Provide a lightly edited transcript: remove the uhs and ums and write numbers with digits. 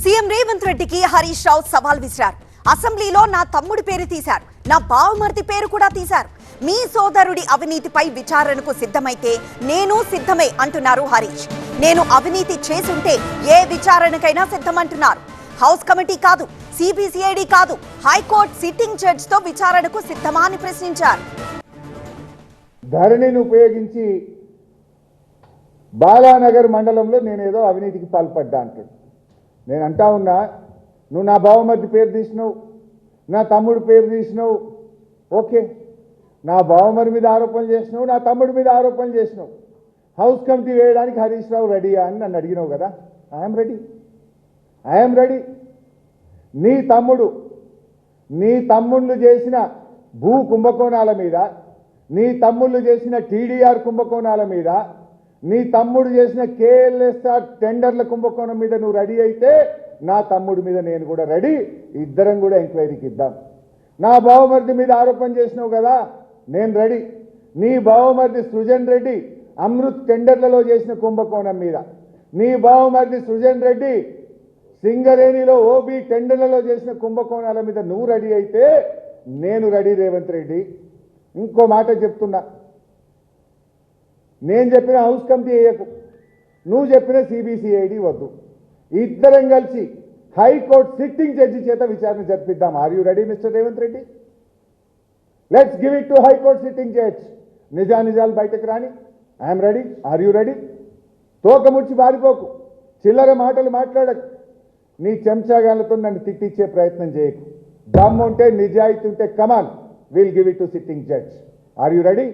CM Revanth రెడ్డికి హరీష్ రావు సవాల్ విసిరారు. అసెంబ్లీలో నా తమ్ముడి పేరు తీశారు, నా బావమర్ది పేరు కూడా తీశారు. మీ సోదరుడి అవినీతిపై విచారణకు సిద్ధమైతే నేను సిద్ధమే అంటున్నారు హరీష్. నేను అవినీతి చేసుంటే ఏ విచారణకైనా సిద్ధమంటున్నారు. హౌస్ కమిటీ కాదు, సిబిసిఐడి కాదు, హైకోర్టు సిట్టింగ్ జడ్జ్ తో విచారణకు సిద్ధమా అని ప్రశ్నించారు. ధరణిని ఉపయోగించి బాలానగర్ మండలంలో నేనేదో అవినీతికి పాల్పడ్డా అంటాడు. నేను అంటా ఉన్నా, నువ్వు నా బావమర్ది పేరు తీసినావు, నా తమ్ముడు పేరు తీసినావు, ఓకే. నా బావమరి మీద ఆరోపణలు చేసినావు, నా తమ్ముడి మీద ఆరోపణలు చేసినావు. హౌస్ కమిటీ వేయడానికి హరీష్ రావు రెడీయా అని నన్ను అడిగినావు కదా. I'm ready. నీ తమ్ముళ్ళు చేసిన భూ కుంభకోణాల మీద, నీ తమ్ముళ్ళు చేసిన టీడీఆర్ కుంభకోణాల మీద, నీ తమ్ముడు చేసిన కేఎల్ఎస్ఆర్ టెండర్ల కుంభకోణం మీద నువ్వు రెడీ అయితే నా తమ్ముడి మీద నేను కూడా రెడీ. ఇద్దరం కూడా ఎంక్వైరీకి ఇద్దాం. నా బావమర్ది మీద ఆరోపణ చేసినావు కదా, నేను రెడీ. నీ బావమర్ది సృజన్ రెడ్డి అమృత్ టెండర్లలో చేసిన కుంభకోణం మీద, నీ బావమర్ది సృజన్ రెడ్డి సింగరేణిలో ఓబీ టెండర్లలో చేసిన కుంభకోణాల మీద నువ్వు రెడీ అయితే నేను రెడీ రేవంత్ రెడ్డి. ఇంకో మాట చెప్తున్నా, నేను చెప్పిన హౌస్ కమిటీ వేయకు, నువ్వు చెప్పిన సిబిసిఐడి వద్దు. ఇద్దరం కలిసి హైకోర్టు సిట్టింగ్ జడ్జి చేత విచారణ జరిపిద్దాం. Are you ready mister Revanth Reddy? Let's give it to high court sitting judge. నిజాలు బయటకు రాని. I'm ready. Are you ready? తోకముడిచి బారిపోకు, చిల్లర మాటలు మాట్లాడకు, నీ చెంచాగాలతో నన్ను తిట్టించే ప్రయత్నం చేయకు. దమ్ము ఉంటే, నిజాయితీ ఉంటే come on, will give it to sitting judge. Are you ready?